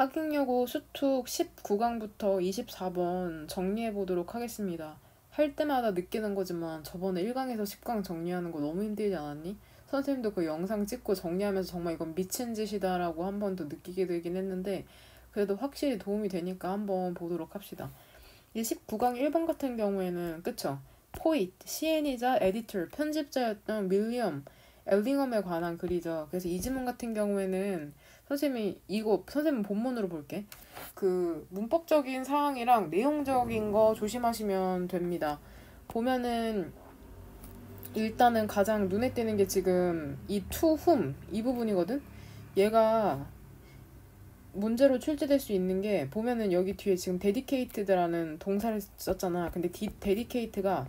하경여고 수특 19강부터 24번 정리해보도록 하겠습니다. 할 때마다 느끼는 거지만 저번에 1강에서 10강 정리하는 거 너무 힘들지 않았니? 선생님도 그 영상 찍고 정리하면서 정말 이건 미친 짓이다라고 한 번 더 느끼게 되긴 했는데 그래도 확실히 도움이 되니까 한번 보도록 합시다. 이 19강 1번 같은 경우에는 그쵸? 포이트, 시인이자 에디터, 편집자였던 윌리엄 엘링엄에 관한 글이죠. 그래서 이 지문 같은 경우에는 선생님 본문으로 볼게. 그 문법적인 사항이랑 내용적인 거 조심하시면 됩니다. 보면은 일단은 가장 눈에 띄는 게 지금 이 to whom 이 부분이거든. 얘가 문제로 출제될 수 있는 게 보면은 여기 뒤에 지금 dedicated라는 동사를 썼잖아. 근데 dedicate가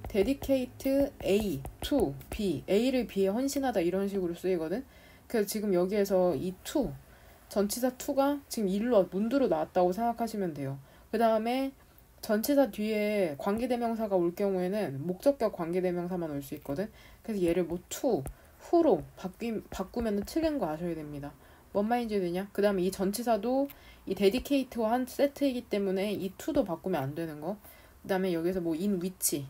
dedicate A to B, A를 B에 헌신하다 이런 식으로 쓰이거든. 그래서 지금 여기에서 이 to 전치사 to가 지금 문두로 나왔다고 생각하시면 돼요. 그 다음에 전치사 뒤에 관계대명사가 올 경우에는 목적격 관계대명사만 올 수 있거든. 그래서 얘를 뭐 to, who로 바꾸면 틀린 거 아셔야 됩니다. 뭔 말인지 되냐? 그 다음에 이 전치사도 이 dedicate와 한 세트이기 때문에 이 to도 바꾸면 안 되는 거. 그 다음에 여기서 뭐 in which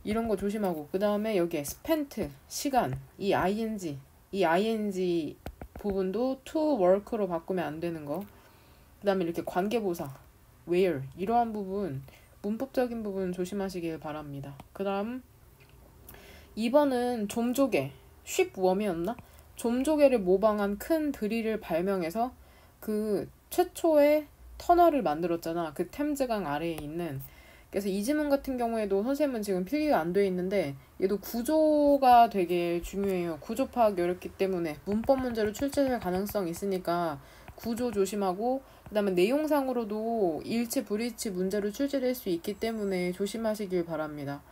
이런 거 조심하고, 그 다음에 여기에 spent 시간 이 ing 부분도 to work로 바꾸면 안 되는 거. 그 다음에 이렇게 관계보사 where 이러한 부분 문법적인 부분 조심하시길 바랍니다. 그 다음 2번은 좀조개 쉽웜이었나? 좀조개를 모방한 큰 드릴을 발명해서 그 최초의 터널을 만들었잖아. 그 템즈강 아래에 있는. 그래서 이 지문 같은 경우에도 선생님은 지금 필기가 안 돼 있는데 얘도 구조가 되게 중요해요. 구조 파악이 어렵기 때문에 문법 문제로 출제될 가능성이 있으니까 구조 조심하고, 그 다음에 내용상으로도 일치 불일치 문제로 출제될 수 있기 때문에 조심하시길 바랍니다.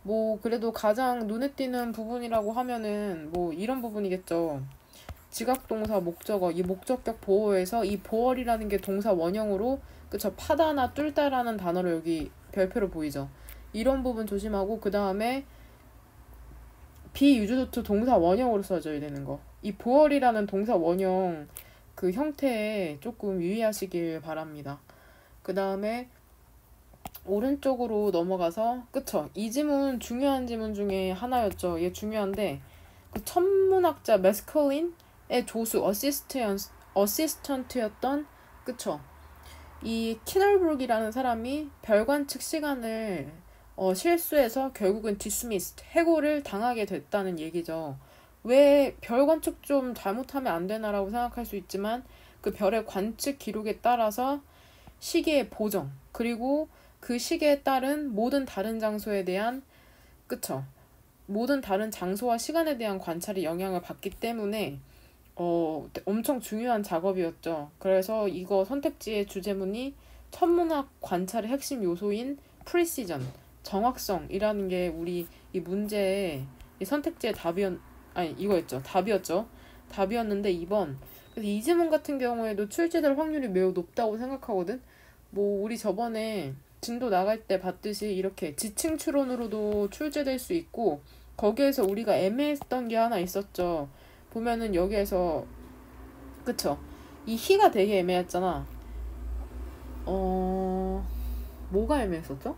뭐 그래도 가장 눈에 띄는 부분이라고 하면은 뭐 이런 부분이겠죠. 지각동사 목적어, 이 목적격 보어에서 이 보어리라는 게 동사 원형으로, 그쵸, 파다나 뚫다라는 단어로 여기 별표로 보이죠. 이런 부분 조심하고, 그 다음에 비유주도투 동사 원형으로 써줘야 되는 거. 이 보어리라는 동사 원형 그 형태에 조금 유의하시길 바랍니다. 그 다음에 오른쪽으로 넘어가서, 그쵸, 이 지문 중요한 지문 중에 하나였죠. 얘 중요한데 그 천문학자 메스컬린의 조수 어시스턴트였던, 그쵸, 이 키널브룩이라는 사람이 별 관측 시간을 실수해서 결국은 dismissed, 해고를 당하게 됐다는 얘기죠. 왜 별 관측 좀 잘못하면 안 되나라고 생각할 수 있지만 그 별의 관측 기록에 따라서 시계의 보정, 그리고 그 시계에 따른 모든 다른 장소에 대한, 그쵸, 모든 다른 장소와 시간에 대한 관찰이 영향을 받기 때문에 엄청 중요한 작업이었죠. 그래서 이거 선택지의 주제문이 천문학 관찰의 핵심 요소인 프리시전, 정확성이라는 게 우리 이 문제의 이 선택지의 답이었죠. 답이었는데 2번. 그래서 이 지문 같은 경우에도 출제될 확률이 매우 높다고 생각하거든. 뭐 우리 저번에 진도 나갈 때 봤듯이 이렇게 지층 추론으로도 출제될 수 있고, 거기에서 우리가 애매했던 게 하나 있었죠. 보면은 여기에서, 그쵸, 이 희가 되게 애매했잖아. 뭐가 애매했었죠?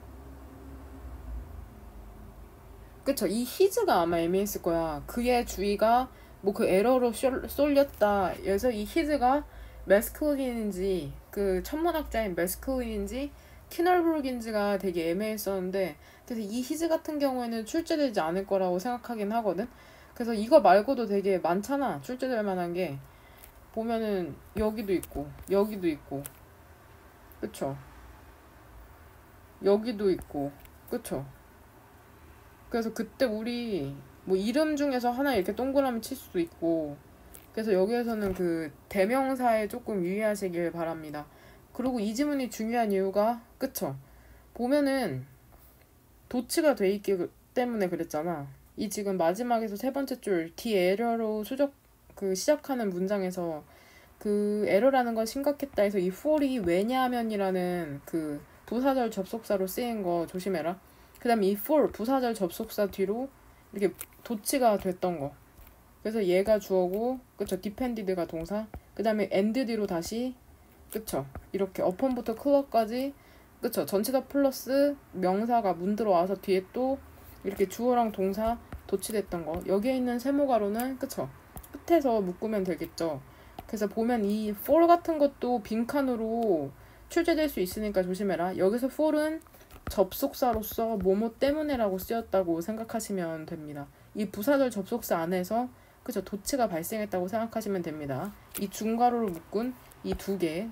그쵸, 이 히즈가 아마 애매했을 거야. 그의 주의가 뭐 그 에러로 쏠렸다. 그래서 이 히즈가 메스클린인지 그 천문학자인 메스클린인지 키널브룩인지가 되게 애매했었는데, 그래서 이 히즈 같은 경우에는 출제되지 않을 거라고 생각하긴 하거든. 그래서 이거 말고도 되게 많잖아, 출제될 만한 게. 보면은 여기도 있고 여기도 있고, 그쵸, 여기도 있고, 그쵸. 그래서 그때 우리 뭐 이름 중에서 하나 이렇게 동그라미 칠 수도 있고, 그래서 여기에서는 그 대명사에 조금 유의하시길 바랍니다. 그리고 이 지문이 중요한 이유가, 그쵸, 보면은 도치가 돼 있기 때문에 그랬잖아. 이 지금 마지막에서 세 번째 줄 D 에러로 시작하는 문장에서 그 에러라는 건 심각했다 해서 이 for이 왜냐하면이라는 그 부사절 접속사로 쓰인 거 조심해라. 그 다음에 이 for 부사절 접속사 뒤로 이렇게 도치가 됐던 거. 그래서 얘가 주어고, 그쵸? depended가 동사. 그 다음에 ended로 다시, 그쵸? 이렇게 upon부터 클럽까지, 그쵸? 전체 다 플러스 명사가 문 들어와서 뒤에 또 이렇게 주어랑 동사 도치됐던 거. 여기에 있는 세모가로는, 그쵸? 끝에서 묶으면 되겠죠. 그래서 보면 이 for 같은 것도 빈칸으로 출제될 수 있으니까 조심해라. 여기서 for은 접속사로서 뭐뭐 때문에라고 쓰였다고 생각하시면 됩니다. 이 부사절 접속사 안에서 그쵸 도치가 발생했다고 생각하시면 됩니다. 이 중괄호로 묶은 이 두 개.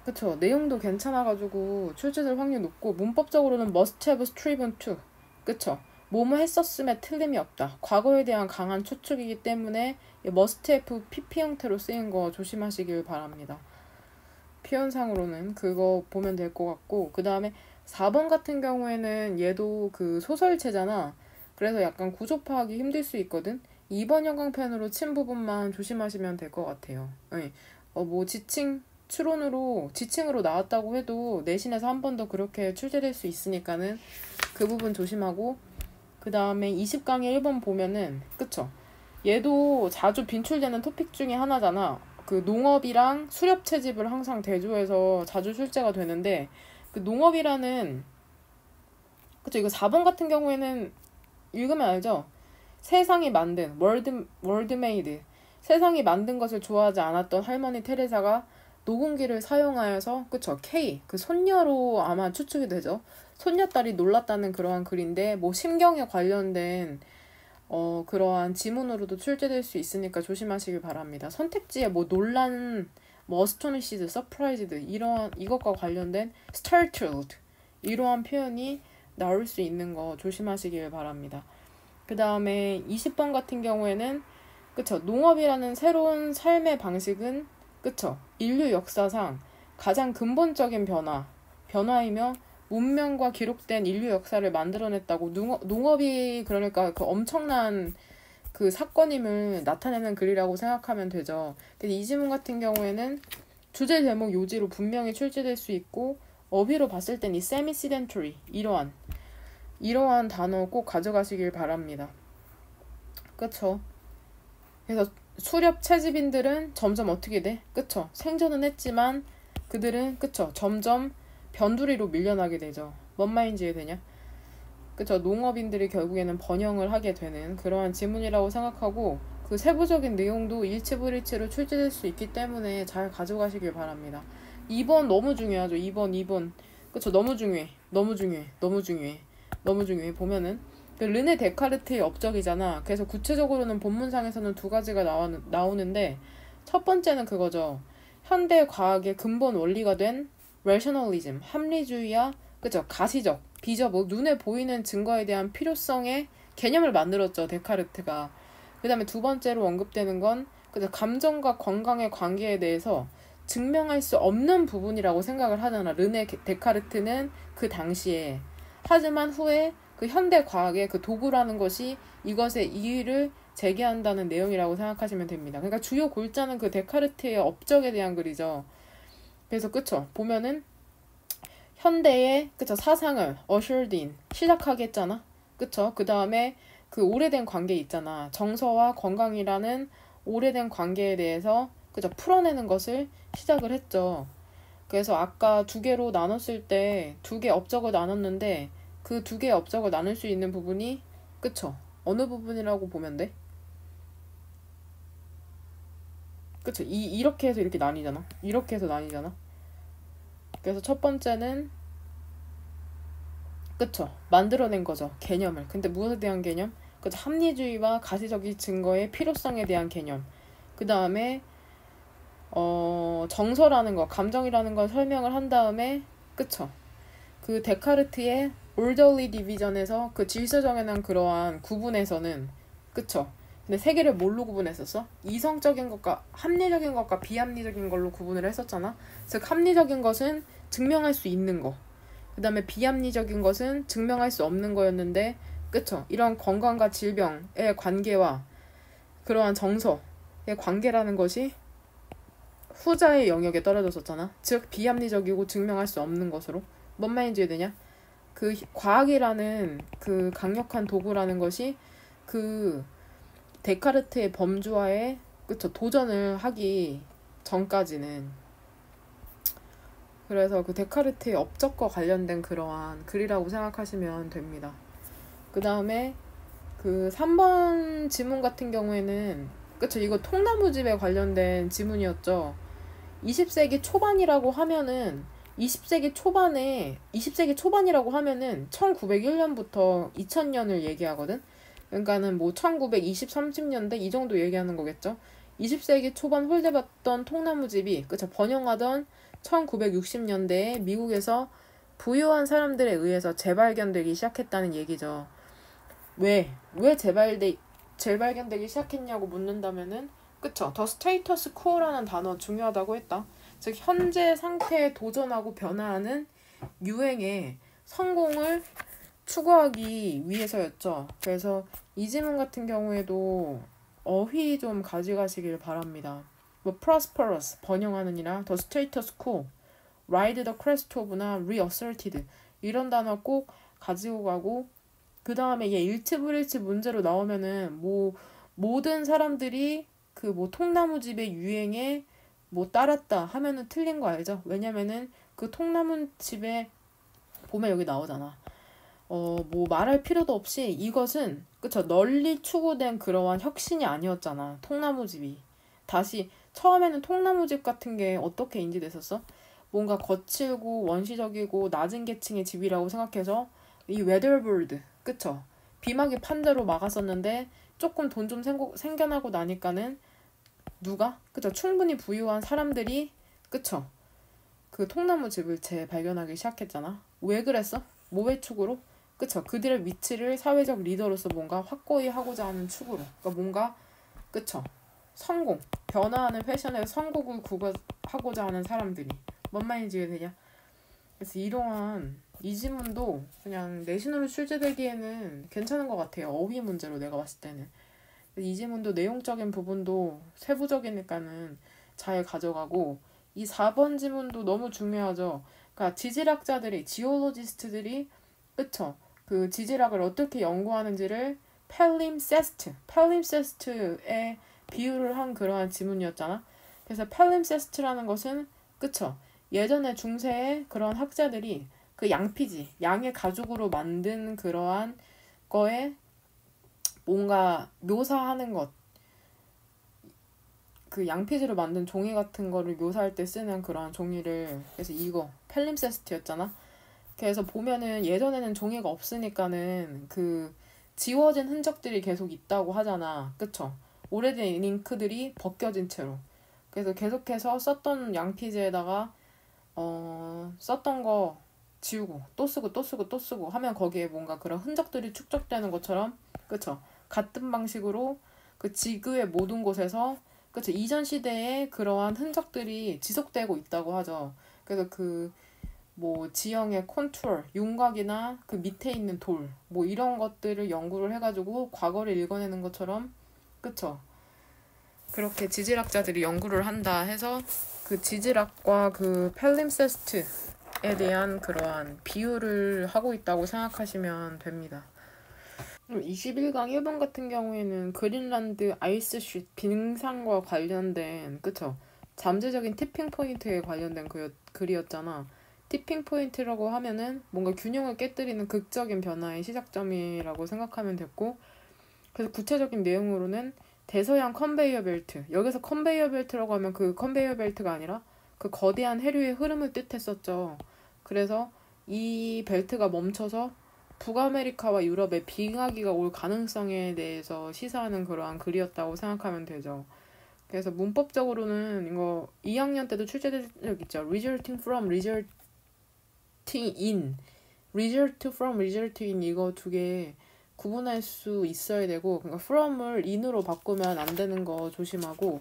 그쵸 내용도 괜찮아가지고 출제될 확률 높고 문법적으로는 must have striven to. 그쵸 뭐뭐 했었음에 틀림이 없다. 과거에 대한 강한 추측이기 때문에 must have PP 형태로 쓰인 거 조심하시길 바랍니다. 표현상으로는 그거 보면 될 것 같고, 그 다음에 4번 같은 경우에는 얘도 그 소설체잖아. 그래서 약간 구조 파악이 힘들 수 있거든. 2번 형광펜으로 친 부분만 조심하시면 될 것 같아요. 네. 뭐 지칭으로 나왔다고 해도 내신에서 한 번 더 그렇게 출제될 수 있으니까는 그 부분 조심하고, 그 다음에 20강의 1번 보면은 그쵸 얘도 자주 빈출되는 토픽 중에 하나잖아. 그 농업이랑 수렵 채집을 항상 대조해서 자주 출제가 되는데, 그 농업이라는 그쵸 이거 4번 같은 경우에는 읽으면 알죠? 세상이 만든 월드메이드, 세상이 만든 것을 좋아하지 않았던 할머니 테레사가 노공기를 사용하여서 그쵸 K 그 손녀로 아마 추측이 되죠. 손녀딸이 놀랐다는 그러한 글인데 뭐 심경에 관련된 그러한 지문으로도 출제될 수 있으니까 조심하시길 바랍니다. 선택지에 뭐 논란, 뭐 astonished, surprised 이러한 이것과 관련된 startled 이러한 표현이 나올 수 있는 거 조심하시길 바랍니다. 그 다음에 20번 같은 경우에는 그쵸 농업이라는 새로운 삶의 방식은 그쵸 인류 역사상 가장 근본적인 변화이며 문명과 기록된 인류 역사를 만들어냈다고. 농업이 그러니까 그 엄청난 그 사건임을 나타내는 글이라고 생각하면 되죠. 근데 이 지문 같은 경우에는 주제 제목 요지로 분명히 출제될 수 있고, 어휘로 봤을 땐 이 semi-sedentary 이러한 단어 꼭 가져가시길 바랍니다. 그쵸? 그래서 수렵 채집인들은 점점 어떻게 돼? 그쵸? 생존은 했지만 그들은 그쵸? 점점 변두리로 밀려나게 되죠. 뭔 말인지 이해되냐? 그쵸? 농업인들이 결국에는 번영을 하게 되는 그러한 지문이라고 생각하고, 그 세부적인 내용도 일치불일치로 출제될 수 있기 때문에 잘 가져가시길 바랍니다. 2번 너무 중요하죠. 2번. 그쵸? 너무 중요해. 보면은 그 르네 데카르트의 업적이잖아. 그래서 구체적으로는 본문상에서는 두 가지가 나오는데, 첫 번째는 그거죠. 현대 과학의 근본 원리가 된 rationalism, 합리주의와 그죠 가시적, 비적, 눈에 보이는 증거에 대한 필요성의 개념을 만들었죠 데카르트가. 그 다음에 두 번째로 언급되는 건 그죠 감정과 건강의 관계에 대해서 증명할 수 없는 부분이라고 생각을 하잖아 르네 데카르트는 그 당시에. 하지만 후에 그 현대 과학의 그 도구라는 것이 이것의 이의를 제기한다는 내용이라고 생각하시면 됩니다. 그러니까 주요 골자는 그 데카르트의 업적에 대한 글이죠. 그래서 그쵸 보면은 현대의 그쵸 사상을 ushered in 시작하게 했잖아. 그쵸 그 다음에 그 오래된 관계 있잖아. 정서와 건강이라는 오래된 관계에 대해서 그쵸 풀어내는 것을 시작을 했죠. 그래서 아까 두 개로 나눴을 때 두 개 업적을 나눴는데, 그 두 개의 업적을 나눌 수 있는 부분이 그쵸 어느 부분이라고 보면 돼? 그쵸 이렇게 해서 이렇게 나뉘잖아. 그래서 첫 번째는 그쵸 만들어낸 거죠 개념을. 근데 무엇에 대한 개념? 그쵸 합리주의와 가시적인 증거의 필요성에 대한 개념. 그 다음에 정서라는 거, 감정이라는 걸 설명을 한 다음에 그쵸 그 데카르트의 orderly division에서 그 질서 정연한 그러한 구분에서는 그쵸 근데 세 개를 뭘로 구분했었어? 이성적인 것과 합리적인 것과 비합리적인 걸로 구분을 했었잖아. 즉 합리적인 것은 증명할 수 있는 거, 그 다음에 비합리적인 것은 증명할 수 없는 거였는데 그쵸 이런 건강과 질병의 관계와 그러한 정서의 관계라는 것이 후자의 영역에 떨어졌었잖아. 즉 비합리적이고 증명할 수 없는 것으로. 뭔 말인지 이해되냐? 그 과학이라는 그 강력한 도구라는 것이 그 데카르트의 범주화에 그쵸 도전을 하기 전까지는. 그래서 그 데카르트의 업적과 관련된 그러한 글이라고 생각하시면 됩니다. 그 다음에 그 3번 지문 같은 경우에는 그쵸 이거 통나무집에 관련된 지문이었죠. 20세기 초반이라고 하면은 20세기 초반이라고 하면은 1901년부터 2000년을 얘기하거든. 그러니까는 뭐 1920, 30년대 이 정도 얘기하는 거겠죠. 20세기 초반 홀대받던 통나무집이 그쵸 번영하던 1960년대에 미국에서 부유한 사람들에 의해서 재발견되기 시작했다는 얘기죠. 왜 재발견되기 시작했냐고 묻는다면은 그쵸 더 스테이터스 코어라는 단어 중요하다고 했다. 즉 현재 상태에 도전하고 변화하는 유행의 성공을 추구하기 위해서였죠. 그래서 이 지문 같은 경우에도 어휘 좀 가져가시길 바랍니다. 뭐 prosperous 번영하는이나 the status quo, ride the crest of나 reasserted 이런 단어 꼭 가지고 가고 그 다음에 얘 일치불일치 문제로 나오면은 뭐 모든 사람들이 그 뭐 통나무집의 유행에 뭐 따랐다 하면은 틀린 거 알죠? 왜냐면은 그 통나무집에 보면 여기 나오잖아. 뭐 말할 필요도 없이 이것은 그쵸 널리 추구된 그러한 혁신이 아니었잖아. 통나무집이 다시 처음에는 통나무집 같은 게 어떻게 인지됐었어? 뭔가 거칠고 원시적이고 낮은 계층의 집이라고 생각해서 이 웨더버드 그쵸 비마개 판자로 막았었는데 조금 돈 좀 생겨나고 나니까는 누가 그쵸 충분히 부유한 사람들이 그쵸 그 통나무집을 재발견하기 시작했잖아. 왜 그랬어? 뭐의 축으로? 그쵸 그들의 위치를 사회적 리더로서 뭔가 확고히 하고자 하는 축으로. 그러니까 뭔가 그쵸 성공 변화하는 패션에서 성공을 구가하고자 하는 사람들이 뭔 말인지 이해되냐? 그래서 이러한 이 지문도 그냥 내신으로 출제되기에는 괜찮은 것 같아요. 어휘 문제로 내가 봤을 때는. 이 지문도 내용적인 부분도 세부적이니까는 잘 가져가고 이 4번 지문도 너무 중요하죠. 그러니까 지질학자들이 지올로지스트들이 그쵸 그 지질학을 어떻게 연구하는지를 팰림세스트에 비유를 한 그러한 지문이었잖아. 그래서 팰림세스트라는 것은 그쵸 예전에 중세의 그런 학자들이 그 양피지 양의 가죽으로 만든 그러한 거에 뭔가 묘사하는 것, 그 양피지로 만든 종이 같은 거를 묘사할 때 쓰는 그런 종이를 그래서 이거 팰림세스트였잖아. 그래서 보면은 예전에는 종이가 없으니까는 그 지워진 흔적들이 계속 있다고 하잖아. 그쵸? 오래된 잉크들이 벗겨진 채로. 그래서 계속해서 썼던 양피지에다가 썼던 거 지우고 또 쓰고 또 쓰고 또 쓰고 하면 거기에 뭔가 그런 흔적들이 축적되는 것처럼 그쵸? 같은 방식으로 그 지구의 모든 곳에서 그쵸 이전 시대에 그러한 흔적들이 지속되고 있다고 하죠. 그래서 그 뭐 지형의 콘투어, 윤곽이나 그 밑에 있는 돌, 뭐 이런 것들을 연구를 해가지고 과거를 읽어내는 것처럼 그쵸 그렇게 지질학자들이 연구를 한다 해서 그 지질학과 그 팰림세스트에 대한 그러한 비유를 하고 있다고 생각하시면 됩니다. 21강 1번 같은 경우에는 그린란드 아이스쉽 빙상과 관련된 그쵸 잠재적인 티핑 포인트에 관련된 글이었잖아. 티핑 포인트라고 하면은 뭔가 균형을 깨뜨리는 극적인 변화의 시작점이라고 생각하면 됐고 그래서 구체적인 내용으로는 대서양 컨베이어 벨트 여기서 컨베이어 벨트라고 하면 그 컨베이어 벨트가 아니라 그 거대한 해류의 흐름을 뜻했었죠. 그래서 이 벨트가 멈춰서 북아메리카와 유럽에 빙하기가 올 가능성에 대해서 시사하는 그러한 글이었다고 생각하면 되죠. 그래서 문법적으로는 이거 2학년 때도 출제된 적 있죠. resulting from, resulting in, result from, result in 이거 두 개 구분할 수 있어야 되고 그러니까 from을 in으로 바꾸면 안 되는 거 조심하고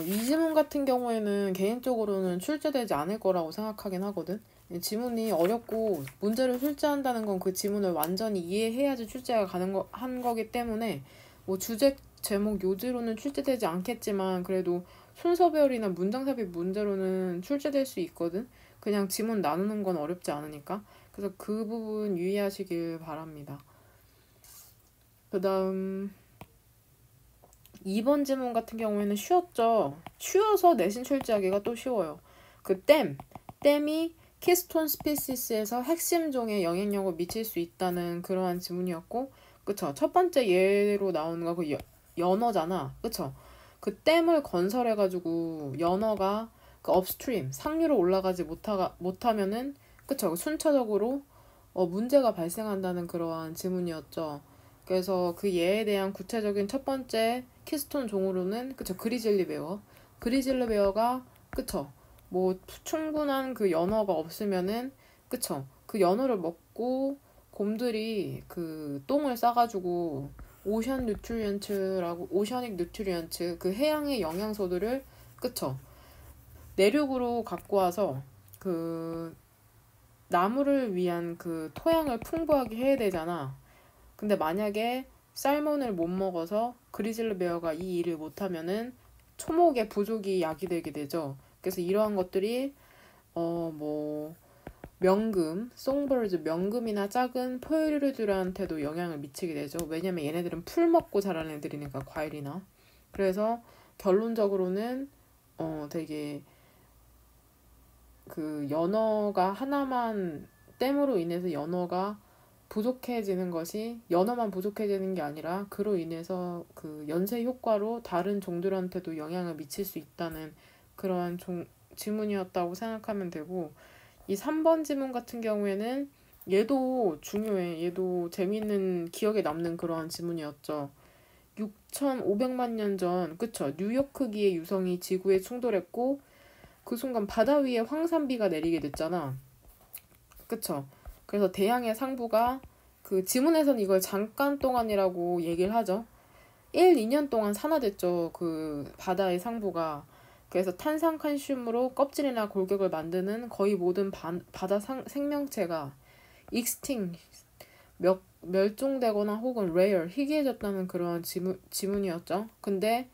이 지문 같은 경우에는 개인적으로는 출제되지 않을 거라고 생각하긴 하거든. 지문이 어렵고 문제를 출제한다는 건 그 지문을 완전히 이해해야지 출제가 한 거기 때문에 뭐 주제 제목 요지로는 출제되지 않겠지만 그래도 순서별이나 문장삽입 문제로는 출제될 수 있거든. 그냥 지문 나누는 건 어렵지 않으니까. 그래서 그 부분 유의하시길 바랍니다. 그 다음 2번 지문 같은 경우에는 쉬웠죠. 쉬워서 내신 출제하기가 또 쉬워요. 그 댐이 키스톤 스피시스에서 핵심 종에 영향력을 미칠 수 있다는 그러한 지문이었고, 그쵸? 첫 번째 예로 나오는 거 그 연어잖아. 그쵸? 그 댐을 건설해가지고 연어가 그 업스트림 상류로 올라가지 못하면은, 그쵸? 순차적으로 문제가 발생한다는 그러한 지문이었죠. 그래서 그 예에 대한 구체적인 첫 번째 키스톤 종으로는, 그쵸, 그리즐리 베어. 그리즐리 베어가, 그쵸, 뭐 충분한 그 연어가 없으면은, 그쵸, 그 연어를 먹고 곰들이 그 똥을 싸가지고 오션닉 뉴트리언츠 그 해양의 영양소들을, 그쵸, 내륙으로 갖고 와서 그 나무를 위한 그 토양을 풍부하게 해야 되잖아. 근데 만약에 살몬을 못 먹어서 그리즐리 베어가 이 일을 못하면은 초목의 부족이 야기되게 되죠. 그래서 이러한 것들이 뭐 송버즈 명금이나 작은 포유류들한테도 영향을 미치게 되죠. 왜냐면 얘네들은 풀 먹고 자라는 애들이니까, 과일이나. 그래서 결론적으로는 되게 그 연어가 하나만 댐으로 인해서 연어만 부족해지는 게 아니라 그로 인해서 그 연쇄 효과로 다른 종들한테도 영향을 미칠 수 있다는 그러한 지문이었다고 생각하면 되고, 이 3번 지문 같은 경우에는 얘도 중요해. 얘도 재미있는 기억에 남는 그러한 지문이었죠. 6,500만 년 전, 그쵸? 뉴요크기의 유성이 지구에 충돌했고 그 순간 바다 위에 황산비가 내리게 됐잖아. 그쵸? 그래서 대양의 상부가, 그 지문에서는 이걸 잠깐 동안이라고 얘기를 하죠. 1, 2년 동안 산화됐죠. 그 바다의 상부가. 그래서 탄산칼슘으로 껍질이나 골격을 만드는 거의 모든 바다 생명체가 익스팅, 멸종되거나 혹은 rare, 희귀해졌다는 그런 지문이었죠. 근데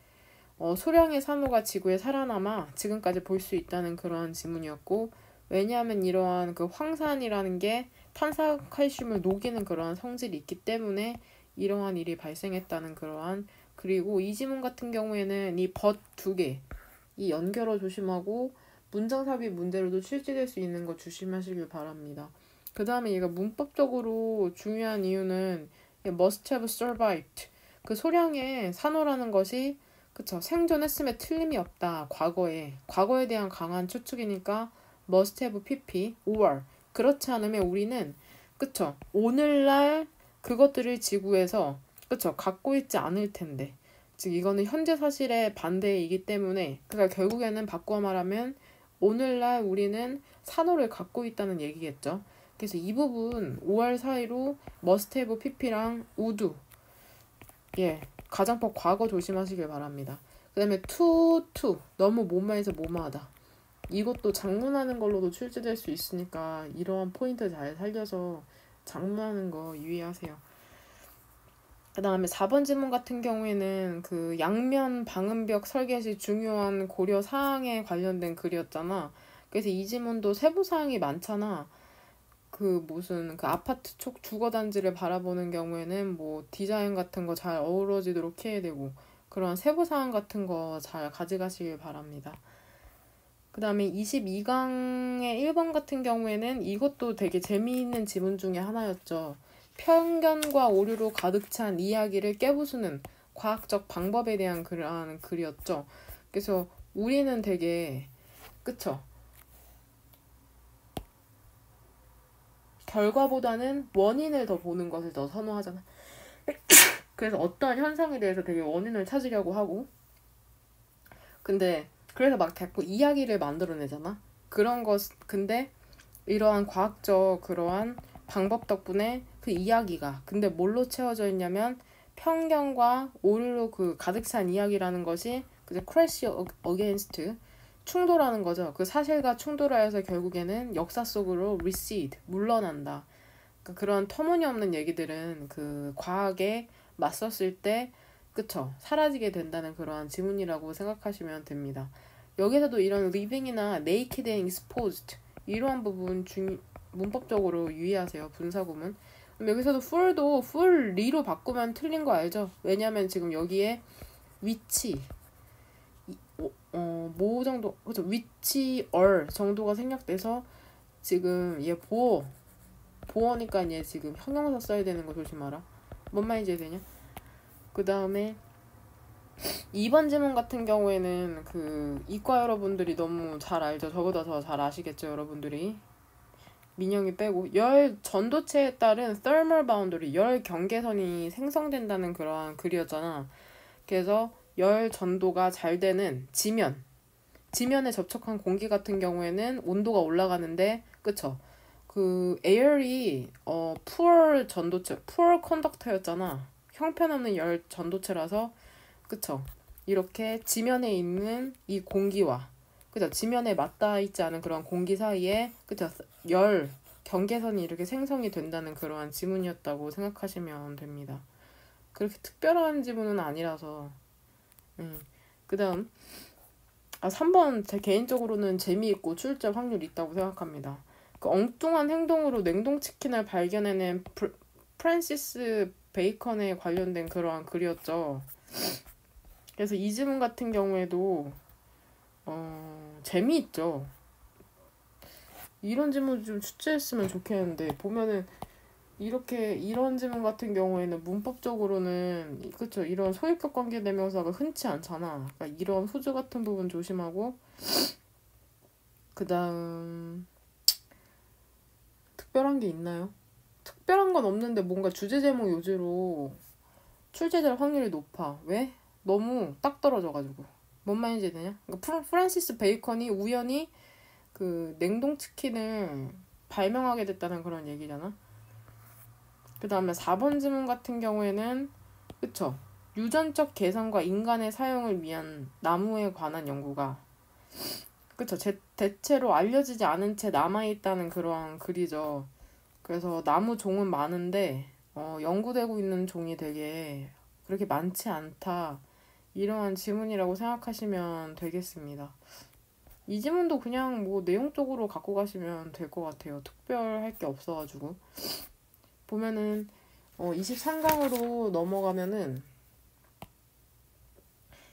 소량의 산호가 지구에 살아남아 지금까지 볼 수 있다는 그런 지문이었고, 왜냐하면 이러한 그 황산이라는 게 탄산칼슘을 녹이는 그러한 성질이 있기 때문에 이러한 일이 발생했다는 그러한. 그리고 이 지문 같은 경우에는 이 벗 두 개, 이 연결어 조심하고 문장삽입 문제로도 출제될 수 있는 거 조심하시길 바랍니다. 그 다음에 얘가 문법적으로 중요한 이유는 must have survived, 그 소량의 산호라는 것이, 그쵸, 생존했음에 틀림이 없다. 과거에 대한 강한 추측이니까 must have pp or, 그렇지 않으면 우리는, 그쵸, 오늘날 그것들을 지구에서, 그쵸, 갖고 있지 않을 텐데, 즉 이거는 현재 사실의 반대이기 때문에, 그러니까 결국에는 바꿔 말하면 오늘날 우리는 산호를 갖고 있다는 얘기겠죠. 그래서 이 부분 5월 사이로 must have pp랑 would, 가정법 과거 조심하시길 바랍니다. 그 다음에 to 너무 뭐뭐해서 뭐뭐하다, 이것도 장문하는 걸로도 출제될 수 있으니까 이러한 포인트 잘 살려서 장문하는 거 유의하세요. 그 다음에 4번 지문 같은 경우에는 그 양면 방음벽 설계 시 중요한 고려 사항에 관련된 글이었잖아. 그래서 이 지문도 세부 사항이 많잖아. 그 무슨 그 아파트 쪽 주거 단지를 바라보는 경우에는 뭐 디자인 같은 거 잘 어우러지도록 해야 되고, 그런 세부 사항 같은 거 잘 가져가시길 바랍니다. 그 다음에 22강의 1번 같은 경우에는 이것도 되게 재미있는 지문 중에 하나였죠. 편견과 오류로 가득 찬 이야기를 깨부수는 과학적 방법에 대한 그런 글이었죠. 그래서 우리는 되게, 그쵸, 결과보다는 원인을 더 보는 것을 더 선호하잖아. 그래서 어떠한 현상에 대해서 되게 원인을 찾으려고 하고, 근데 그래서 막 자꾸 이야기를 만들어내잖아. 근데 이러한 과학적 그러한 방법 덕분에 그 이야기가 근데 뭘로 채워져 있냐면 편견과 오류로 그 가득 찬 이야기라는 것이 그저 crash against, 충돌하는 거죠. 그 사실과 충돌하여서 결국에는 역사 속으로 recede, 물러난다. 그러니까 그런 터무니없는 얘기들은 그 과학에 맞섰을 때, 그쵸, 사라지게 된다는 그러한 지문이라고 생각하시면 됩니다. 여기서도 이런 living이나 naked and exposed 이러한 부분 문법적으로 유의하세요. 분사구문. 여기서도 ful도 fully로 바꾸면 틀린 거 알죠? 왜냐면 지금 여기에 위치 뭐 정도 그죠? 위치 or 정도가 생략돼서 지금 얘 보어니까 얘 지금 형용사 써야 되는 거 조심하라. 뭔 말인지 이해되냐? 그 다음에 2번 질문 같은 경우에는 그 이과 여러분들이 너무 잘 알죠. 저보다 더 잘 아시겠죠, 여러분들이. 민영이 빼고 열 전도체에 따른 thermal boundary 열 경계선이 생성된다는 그러한 글이었잖아. 그래서 열 전도가 잘 되는 지면에 접촉한 공기 같은 경우에는 온도가 올라가는데, 그쵸? 그 air이 poor poor conductor였잖아. 형편없는 열 전도체라서, 그쵸? 이렇게 지면에 있는 이 공기와, 그죠? 지면에 맞닿아 있지 않은 그런 공기 사이에, 그죠? 열 경계선이 이렇게 생성이 된다는 그러한 지문이었다고 생각하시면 됩니다. 그렇게 특별한 지문은 아니라서. 그 다음 3번 제 개인적으로는 재미있고 출제 확률 있다고 생각합니다. 그 엉뚱한 행동으로 냉동치킨을 발견해낸 프랜시스 베이컨에 관련된 그러한 글이었죠. 그래서 이 지문 같은 경우에도 재미있죠. 이런 지문 좀 출제했으면 좋겠는데, 보면은 이런 지문 같은 경우에는 문법적으로는, 그쵸, 이런 소유격 관계 대명사가 흔치 않잖아. 그러니까 이런 후주 같은 부분 조심하고, 그 다음 특별한 게 있나요? 특별한 건 없는데 뭔가 주제 제목 요지로 출제될 확률이 높아. 왜? 너무 딱 떨어져가지고. 뭔 말인지 되냐? 그러니까 프란시스 베이컨이 우연히 그 냉동치킨을 발명하게 됐다는 그런 얘기잖아. 그 다음에 4번 지문 같은 경우에는, 그쵸, 유전적 개선과 인간의 사용을 위한 나무에 관한 연구가, 그쵸, 대체로 알려지지 않은 채 남아있다는 그러한 글이죠. 그래서 나무 종은 많은데 연구되고 있는 종이 되게 그렇게 많지 않다, 이러한 지문이라고 생각하시면 되겠습니다. 이 지문도 그냥 뭐 내용적으로 갖고 가시면 될 것 같아요. 특별할 게 없어가지고. 보면은 23강으로 넘어가면은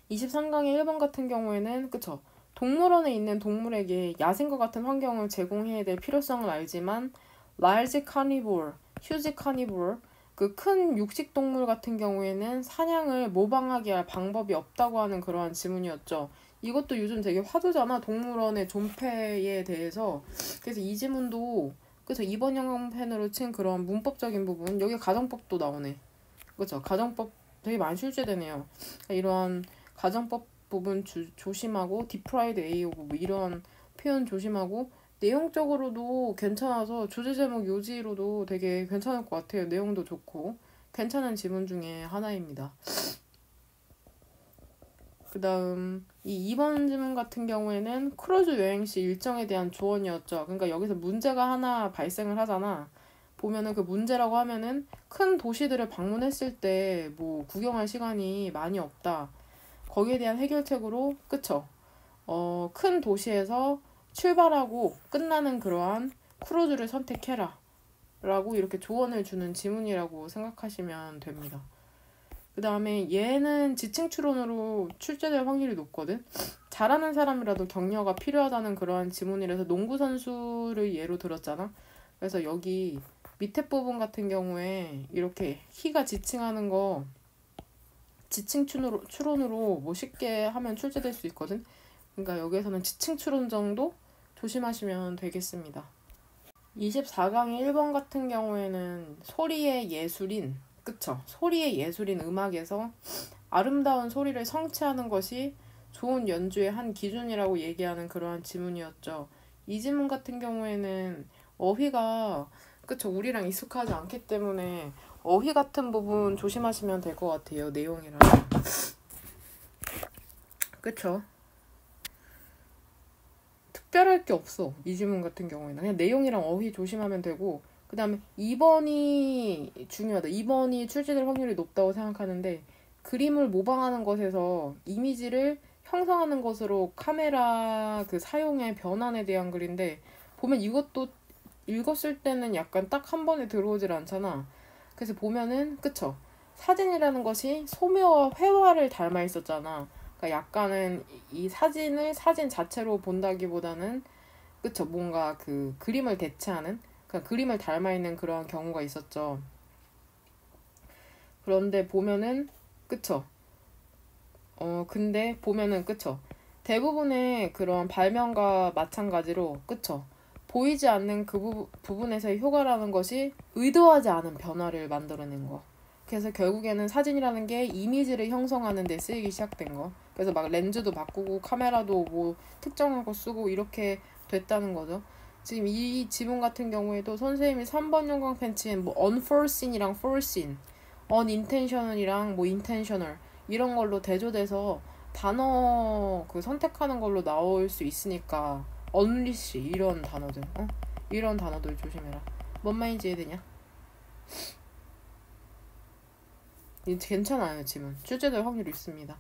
23강의 1번 같은 경우에는, 그쵸, 동물원에 있는 동물에게 야생과 같은 환경을 제공해야 될 필요성을 알지만 large carnivore, huge carnivore, 그 큰 육식 동물 같은 경우에는 사냥을 모방하게 할 방법이 없다고 하는 그러한 지문이었죠. 이것도 요즘 되게 화두잖아, 동물원의 존폐에 대해서. 그래서 이 지문도, 그래서 이번 형편으로 친 그런 문법적인 부분, 여기 가정법도 나오네. 그쵸? 가정법 되게 많이 출제되네요. 이런 가정법 부분 조심하고, 디프라이드 A 오브 뭐 이런 표현 조심하고, 내용적으로도 괜찮아서 주제 제목 요지로도 되게 괜찮을 것 같아요. 내용도 좋고 괜찮은 지문 중에 하나입니다. 그 다음 이 2번 질문 같은 경우에는 크루즈 여행 시 일정에 대한 조언이었죠. 그러니까 여기서 문제가 하나 발생을 하잖아. 보면은 그 문제라고 하면은 큰 도시들을 방문했을 때 뭐 구경할 시간이 많이 없다. 거기에 대한 해결책으로, 그쵸? 큰 도시에서 출발하고 끝나는 그러한 크루즈를 선택해라 라고 이렇게 조언을 주는 지문이라고 생각하시면 됩니다. 그 다음에 얘는 지칭 추론으로 출제될 확률이 높거든. 잘하는 사람이라도 격려가 필요하다는 그러한 지문이라서 농구 선수를 예로 들었잖아. 그래서 여기 밑에 부분 같은 경우에 이렇게 희가 지칭하는 거 지칭 추론으로 뭐 쉽게 하면 출제될 수 있거든. 그러니까 여기에서는 지칭 추론 정도 조심하시면 되겠습니다. 24강의 1번 같은 경우에는 소리의 예술인, 그쵸? 소리의 예술인 음악에서 아름다운 소리를 성취하는 것이 좋은 연주의 한 기준이라고 얘기하는 그러한 지문이었죠. 이 지문 같은 경우에는 어휘가, 그쵸, 우리랑 익숙하지 않기 때문에 어휘 같은 부분 조심하시면 될 것 같아요. 내용이랑. 그쵸? 특별할 게 없어. 이 지문 같은 경우에는 그냥 내용이랑 어휘 조심하면 되고, 그 다음에 2번이 중요하다. 2번이 출제될 확률이 높다고 생각하는데, 그림을 모방하는 것에서 이미지를 형성하는 것으로 카메라 그 사용의 변환에 대한 글인데, 보면 이것도 읽었을 때는 약간 딱 한 번에 들어오질 않잖아. 그래서 보면은 그쵸. 사진이라는 것이 소묘와 회화를 닮아 있었잖아. 그러니까 약간은 이 사진을 사진 자체로 본다기보다는 그쵸. 뭔가 그 그림을 대체하는 그러니까 그림을 닮아 있는 그런 경우가 있었죠. 그런데 보면은 그쵸. 근데 보면은 그쵸. 대부분의 그런 발명과 마찬가지로 그쵸. 보이지 않는 그 부분에서의 효과라는 것이 의도하지 않은 변화를 만들어낸 거. 그래서 결국에는 사진이라는 게 이미지를 형성하는 데 쓰이기 시작된 거. 그래서 막 렌즈도 바꾸고 카메라도 뭐 특정한 거 쓰고 이렇게 됐다는 거죠. 지금 이 지문 같은 경우에도 선생님이 3번 영광 펜치에 뭐 unforeseen이랑 foreseen, unintentional이랑 뭐 intentional 이런 걸로 대조돼서 단어 그 선택하는 걸로 나올 수 있으니까 unleash 이런 단어들 이런 단어들 조심해라. 뭔 말인지 이해되냐? 괜찮아요 지문 출제될 확률이 있습니다.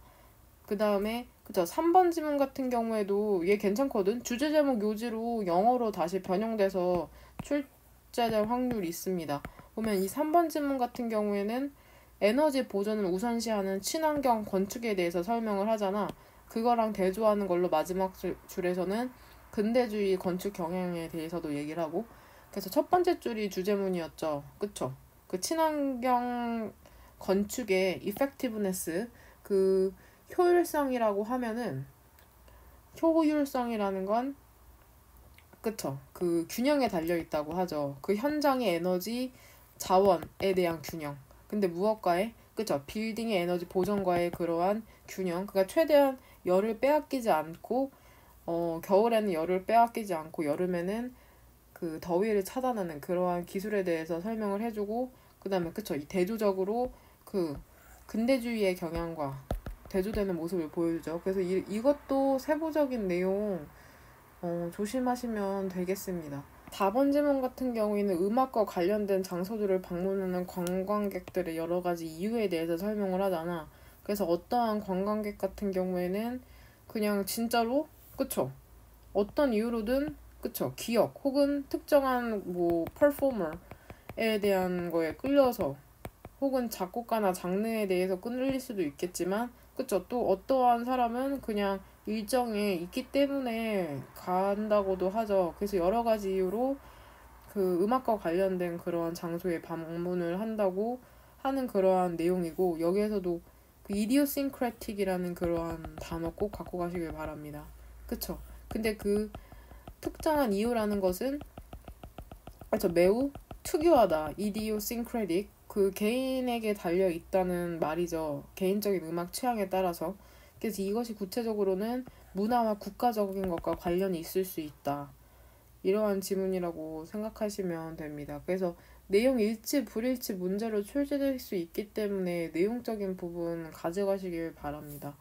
그 다음에 그쵸 3번 지문 같은 경우에도 얘 괜찮거든. 주제 제목 요지로 영어로 다시 변형돼서 출제될 확률이 있습니다. 보면 이 3번 지문 같은 경우에는 에너지 보존을 우선시하는 친환경 건축에 대해서 설명을 하잖아. 그거랑 대조하는 걸로 마지막 줄에서는 근대주의 건축 경향에 대해서도 얘기를 하고. 그래서 첫 번째 줄이 주제문이었죠. 그쵸? 그 친환경 건축의 effectiveness, 그 효율성이라고 하면은 효율성이라는 건 그쵸? 그 균형에 달려 있다고 하죠. 그 현장의 에너지 자원에 대한 균형. 근데 무엇과의 그쵸? 빌딩의 에너지 보존과의 그러한 균형. 그러니까 최대한 열을 빼앗기지 않고 겨울에는 열을 빼앗기지 않고 여름에는 그 더위를 차단하는 그러한 기술에 대해서 설명을 해주고 그다음에 그쵸? 이 대조적으로 그 근대주의의 경향과 대조되는 모습을 보여주죠. 그래서 이것도 세부적인 내용 조심하시면 되겠습니다. 4번 질문 같은 경우에는 음악과 관련된 장소들을 방문하는 관광객들의 여러 가지 이유에 대해서 설명을 하잖아. 그래서 어떠한 관광객 같은 경우에는 그냥 진짜로 그쵸? 어떤 이유로든 그쵸? 기억 혹은 특정한 뭐 퍼포머에 대한 거에 끌려서 혹은 작곡가나 장르에 대해서 끌릴 수도 있겠지만 그쵸? 또 어떠한 사람은 그냥 일정에 있기 때문에 간다고도 하죠. 그래서 여러 가지 이유로 그 음악과 관련된 그러한 장소에 방문을 한다고 하는 그러한 내용이고 여기에서도 그 idiosyncratic이라는 그러한 단어 꼭 갖고 가시길 바랍니다. 그쵸? 근데 그 특정한 이유라는 것은 그쵸? 매우 특유하다. idiosyncratic 그 개인에게 달려 있다는 말이죠. 개인적인 음악 취향에 따라서. 그래서 이것이 구체적으로는 문화와 국가적인 것과 관련이 있을 수 있다. 이러한 지문이라고 생각하시면 됩니다. 그래서 내용 일치, 불일치 문제로 출제될 수 있기 때문에 내용적인 부분 가져가시길 바랍니다.